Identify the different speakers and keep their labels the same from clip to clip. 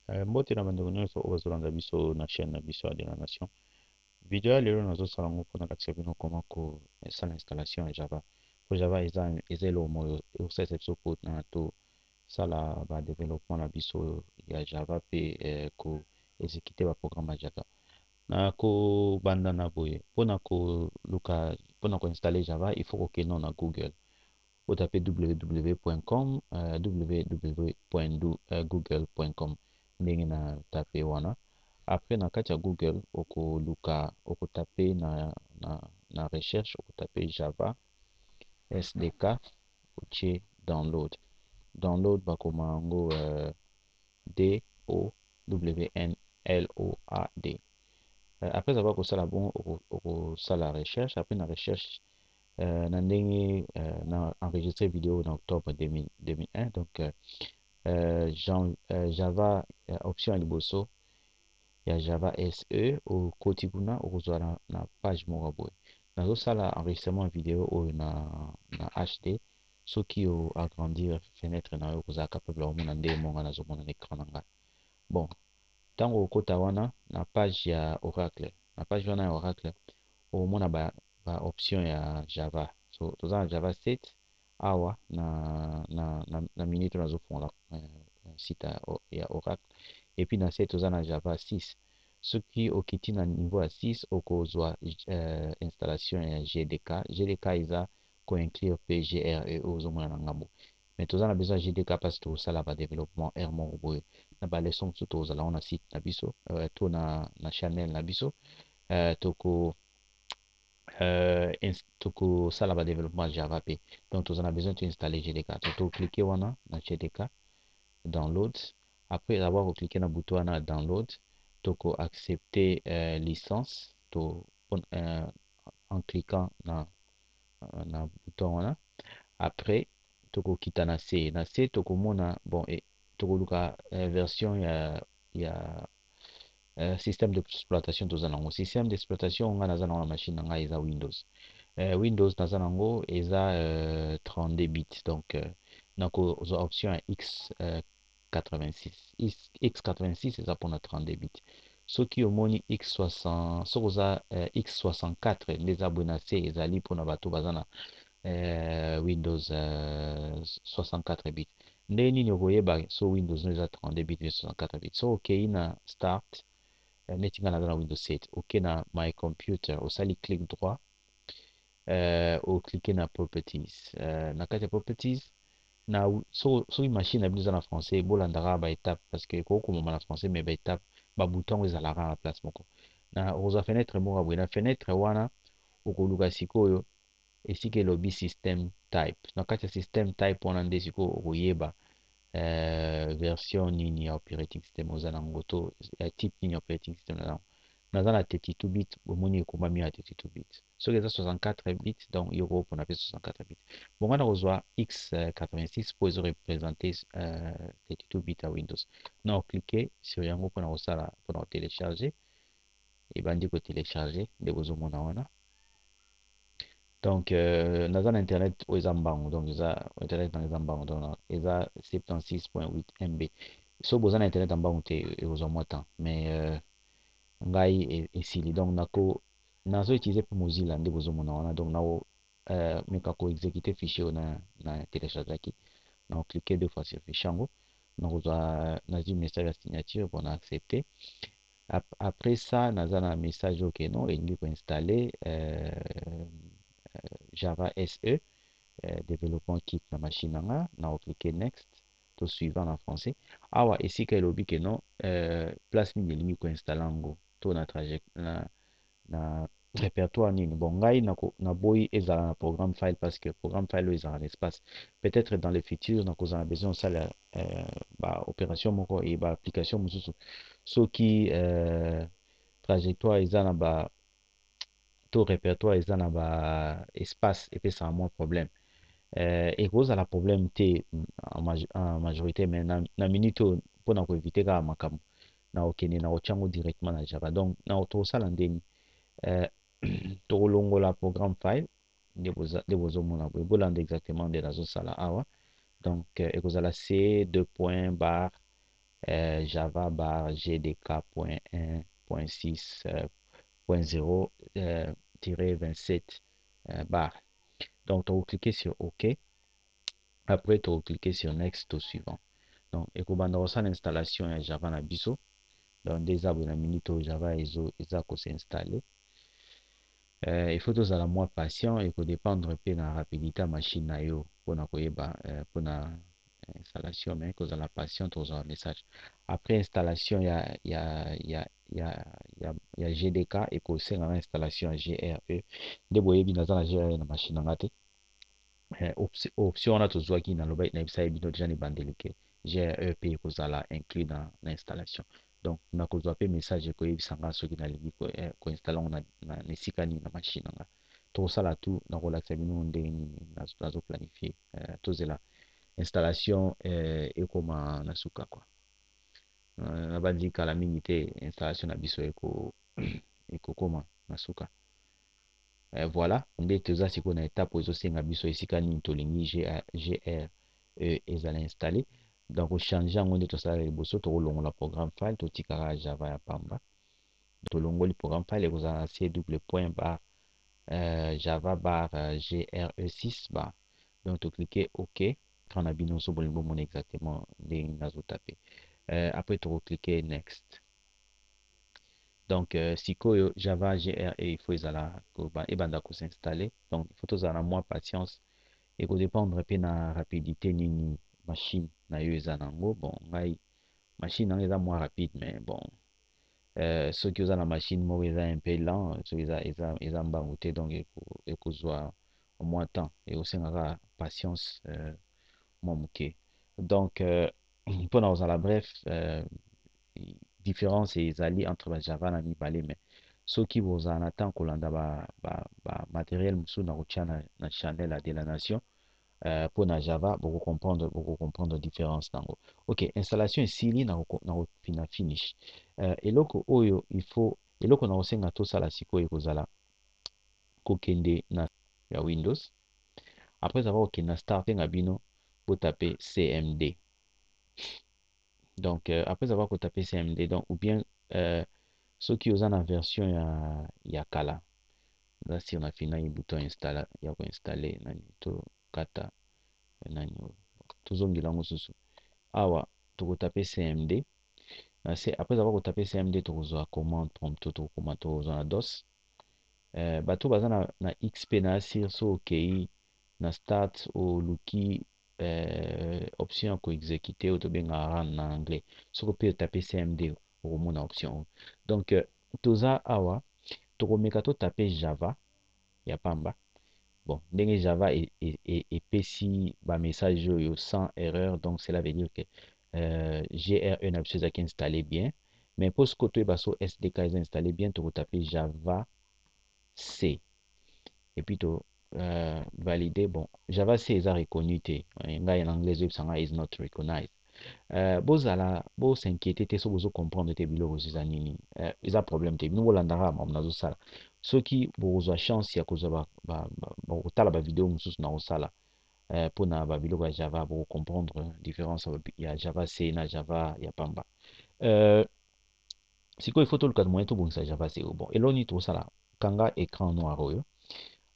Speaker 1: Mbote na bandeko nyonso oyo bazolanda biso na chaîne na biso ya de la nation. Video ya lelo nazosala ngo mpona lakisa bino koma kosala installation ya java po java eza eloko moko ekosalisa biso mpona tosala badevelopement na biso ya java mpe koexécute baprogramme ya java na kobanda na boye mpona koinstalle java il faut kokende na google otape www.com www.google.com ndenge na tape wana après na kati ya google okotape na recherche okotape java sdk otie download bakoma yango DOWNLOAD. Après avoir kosala bon okosala recherche après na recherche na ndenge na enregistré vidéo en octobre 2001 donc java option ya liboso ya java SE okoti kuna okozwa na page moko boye nazosala enregistrement vidéo oyo na HD soki agrandir fenêtre na yo okozala capable omona nde monga nazomona na écran na ngai bon ntango okota wana na page ya oracle na page wana ya oracle omona ba option ya java so toza na java 7 awa na minute nazofongola site ya oracle et puis na 7 toza na java 6 soki okiti na niveau ya 6 okozwa installation ya gdk eza koinclure pe gre ozomona na ngambo mais toza na besoin ya gdk parce tosala badevelopement r moko boye na baleson mosusu tozala ngo na site na biso to na channel na biso tokosala badevelopement ya java pe donc toza na besoin toinstalle gdk tokoclike wana na gdk download après avoir recliqué na bouton wana download toko accepter licence en cliquant na bouton wana après tokokita na c tokomona bon tokoluka version ya système d'exploitation toza nango système d'exploitation nga naza nango na machine na ngai eza windows naza nango eza 32 bits donc nakozwa option ya x86 eza mpona 32 bits soki omoni x60 soki oza x64 nde eza boye na se ezali mpona bato baza na windows 64 bits nde nini okoyeba so windows no eza 32 bits pe 64 bits so okei na start neti nga naza na windows 7 oke na my computer osali clic droit ocliquer na properties na kati ya properties soki machine na bino eza na français bolandaka baétape parce que ekokomama na français mais baétape babouton ezalaka na place moko na okozwa fenêtre moko boye na fenêtre wana okoluka sikoyo esika elobi system type na kati ya system type wana nde sikoyo okoyeba version nini ya operating system oza nango to type nini ya operating system naza na 32 bits omoni ekomami ya 32 bits soki eza 64 bits donc yo kopona pe 64 bits bonga na kozwa x86 po ezo représenter 32 bits ya windows na ocliquer sur yango mpona kosala mpona kotelecharger ebandi kotelecharger nde bozomona wana donc naza na internet oyo eza mbango donc internet nanga eza mbango donc eza 76.8 MB so boza na internet ya mbango te ekozwa mwa temps mais ngai esili donc nazo utiliser pe mozilla nde bozomona wana donc meka koexécute fichier oyo na téléchargeaki na cliquer deux fois sur fichier yango nakozwa nazwi message ya signature bon na accepter après ça naza na message oyo non elingi koinstalle java SE développement kit na machine nanga na cliquer next to suivant en français awa esika elobi ke non place nini elingi koinstalle yango to na trajet na répertoire nini bon ngai naboyi ezala na programme file parce que programme file oyo ezala na espace peut-être dans le futur nakozala na besoin osala opération moko e application mosusu soki trajectoire eza na to répertoire eza na espace epesaka mwa problème ekozala problème te en majorité mais na minute oyo mpona koevite kaka makambo na okende na kotiango directement na java donc na tokosala ndeni tokolongola programme file nde bozomona boye bolanda exactement nde nazosala awa donc ekozala c 2 point bar Java bar GDK.1.6.0-27 bar. Donc, tu vas cliquer sur OK. Après, tu vas cliquer sur Next au suivant. Donc, et pour l'installation à Java na biso. Donc, des arbres na minute Java ils s'installer. Il faut tous à la moins patient et faut dépendre de la rapidité de la machine pour la installation, mais que la patience aux un message. Après installation, il y a GDK et pour c'est l'installation GRE. De boye bien dans la GRE na machine ngate. Option na to zwaki na loba na bisa bino déjà ni bandelike. GRE pour la inclus dans l'installation. Donc na ko pe message ko yebisanga soki na lingi ko installer na nesika ni na machine nga. To sala tout na relaxa bino ndenge nini na zo planifier. To zela installation ekoma na suka kwa na bandi kala mingi te installation na biso ekokoma na suka voilà nde toza sikoyo na étape ezosenga biso esika nini tolingi gr ezala installé donc kochange yango nde tosala liboso tokolongola programme file totikaka java ya pamba tolongoli programme file ekozala na cw point bar java bar gre6 bar donc tocliquer ok quand on a bien sur le moment exactement les nazo tapé après tu cliquer next donc si java gre il faut et banda ko s'installer donc il faut tous avoir moins patience et ko dépendre pe na rapidité nini machine na yo ezanango bon ngai machine na eza moins rapide mais bon ceux qui ont la machine moko eza un peu lent ceux eza mbangu te donc ekozwa au moins temps et osengaka patience mwa moke donc mpona kozala bref différence ezali entre bajava na mibale mais soki bozala na temps kolanda materiel mosusu na kotia na channel ya de la nation mpona java bokocomprendre différence nango ok installation esili na finish eloko oyo eloko na kosenga tosala sikoyo ekozala kokende na ya windows après avoir kokende na start na bino taper cmd donc après avoir tapé cmd donc ou bien ceux qui ont la version ya kala là si on a fini un bouton installer ya ko installer nani to kata nani tozongela mosusu awa to taper cmd c'est après avoir tapé cmd to kozwa commande prompt to commande to na dos bato baza na xp na asir so okei na start oluki option ya koexécute oyo tobengaka run na anglais soki mpe otape cmd okomona option donc toza awa tokomeka totape java ya pamba bon ndenge java epesi bamessage oyo sans erreur donc cela veut dire que gre na biso ezalaki installé bien mais mpo soki toyeba so sdk eza installé bien tokotape java c et puis to valider bon java c eza reconnu te ngai en anglais oyebisanga is not recognized bozala bosinquiété te so bozocomprendre te biloko eza nini eza problème te bino bolandaka makambo nazosala soki bokozwa chance ya kozwa kotala bavideo mosusu na kosala mpona babiloko ya java bokocomprendre différence ya java c na java ya pamba sikoyo ifo toluka moyen tobongisa java c bon eloni tosala kanga écran noir oyo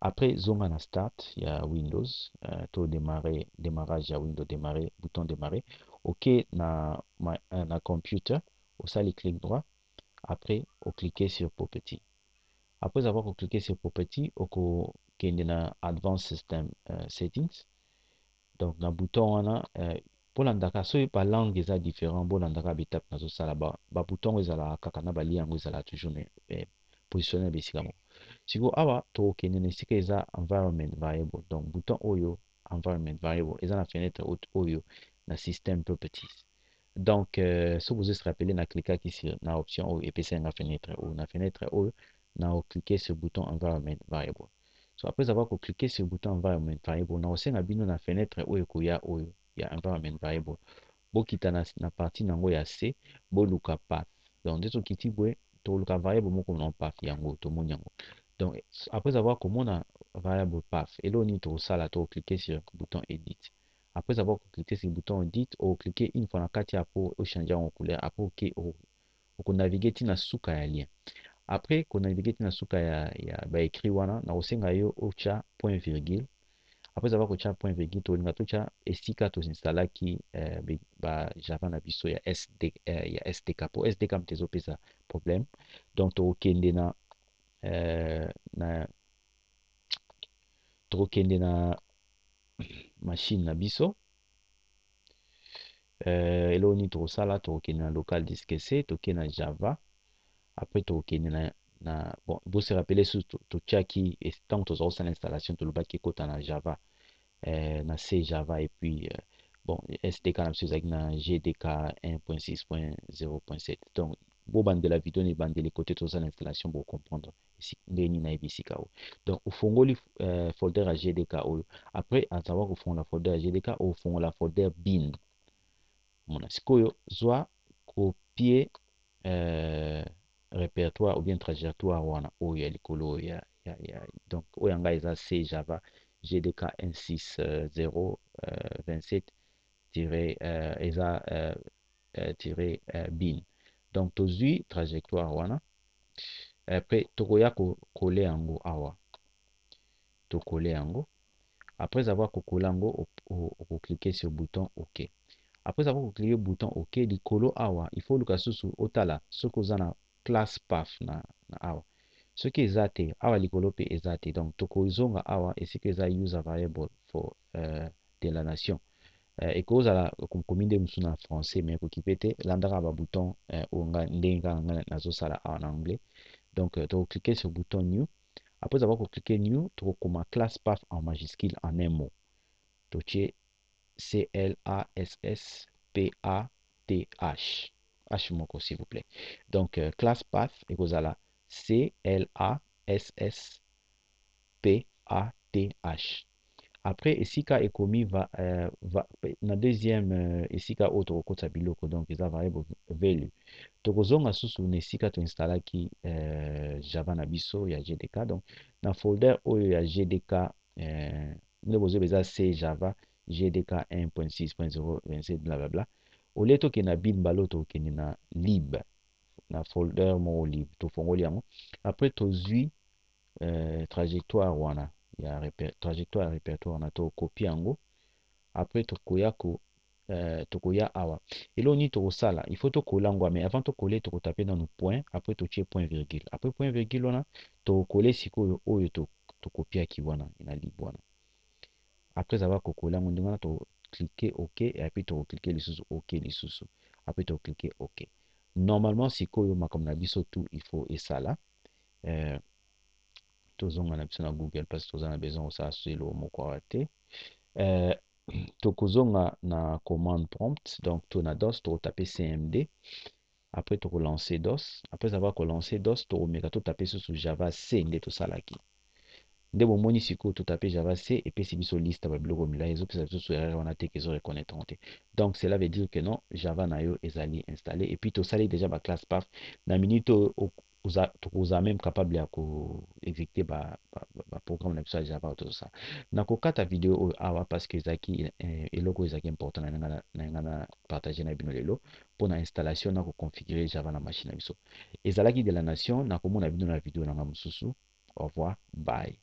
Speaker 1: après zonga na start ya windows to démarrage ya windows démarrer bouton démarrer ok na computer osali clic droit après cliquer sur property après avoir cliqué sur property okokende na advanced system settings donc na bouton wana bolandaka soki balangue eza différent bolandaka betape nazosala babouton oyo ezalaka kaka na balia yango ezalaka toujours positionné na bisika moko sikoyo awa tokokende na esika eza environment variable donc bouton oyo environment variable eza na fenêtre oyo na system properties donc soki bozosi rappele na klikaki na option oyo epesai na fenêtre oyo na fenêtre oyo na okliquer sur bouton environment variable so après avoir cliqué sur bouton environment variable na kosenga bino na fenêtre oyo ekoya oyo ya environment variable bokita na partie nango ya c boluka path donc nde tokiti boye toluka variable moko na path yango tomoni yango donc après avoir komona variable path eloko nini tokosala tokocliquer sur bouton edit Après avoir cliqué sur le bouton edit, ou cliquer une fois na kati pour changer en couleur, après ok, ou naviguer tina suka ya lien. Après qu'on naviguer tina suka ya ba écrit wana na osenga yo ocha point virgule. Après avoir kocha point virgule, to linga tocha esika to installa ki ba Java na biso ya ya SDK. Pour SDK mtezo pesa problème. Donc to okende na tokende na machine na biso. Eloni tokosala tokende na local disk C, tokende na Java. Après tokende na bon, vous se rappelez sous tochaki et tant que tu l'installation to lobaki kota na Java, na C Java et puis bon SDK na na GDK 1.6.0.7. Donc bon bande de la vidéo ni bande les côtés de l'installation pour comprendre ici ndeni na ibisika. Donc au fongoli folder à GDK. Après à savoir au fond la folder à GDK au fond la folder bin. Mona sikoyo zwa copier répertoire ou bien trajectoire wana oyo ya likolo donc oyo yanga eza C Java GDK 1.6.0.27 eza bin. Donc tozwi trajectoire wana après tokoya coller yango awa tokoller yango. Après avoir collé yango on cliquer sur le bouton OK. Après avoir cliqué le bouton OK, likolo awa, il faut luka susu otala soko na class path na awa. Ce qui est zate, awa likolo pe ezate. Donc toko zonga awa et ce que za user variable for de la nation. Et cause la kominde musu na français mais ko kipete landara ba bouton onga ndenga nazo sala en anglais. Donc toko cliquer sur le bouton new. Après avoir cliqué new, toko koma class path en majuscule en un mot. Toche CLASSPATH. H moko, s'il vous plaît. Donc, class path égale à la CLASSPATH. Après, ici, ka ekomi va na deuxième ici ka autre kota biloko donc eza variable value. Tokozonga susu na esika to installa ki Java na biso ya GDK. Donc, na folder oyo ya GDK nde bozo beza C Java GDK 1.6.0.27 blablabla. Au lieu to ke na bin balo to ke na lib na folder mo lib to fongoli yango. Après tozwi trajectoire wana ya trajectoire répertoire na to copie yango. Après tokoya awa eloni tokosala il faut tokola mais avant tokoler tokotaper dans nos points. Après totie point virgule. Après point virgule wana tokoler sikoyo oyo tokopiaki wana na lib wana. Après avoir cocolé on demande de cliquer OK et puis tu cliquer les sous OK les sous. Après tu cliquer OK. Normalement si koyo comme na biso tout il faut et ça là tozonga na biso na Google parce que tozana besoin de ça sur le moko raté tokozonga na commande prompt donc tu na DOS tu taper CMD. Après tu relancer DOS. Après avoir relancé DOS tu remets tout taper sur Java C nde to salaki. Nde bomoni sikoyo totape Java C epesi biso liste ya babiloko milai ezopesa biso so erreur wana te ke ezoreconnaitre te. Donc cela veut dire que non Java na yo ezali installé et puis tosali déjà ba classe path na minute tokoza même capable ya ko exécuter ba programme na biso ya Java to ça. Na kokata vidéo oyo awa parce que ezaki eloko ezaki important na ngana partager na bino lelo pour na installation na ko configurer Java na machine na biso. Ezalaki de la nation na komona bino na vidéo na nga mususu. Au revoir, bye.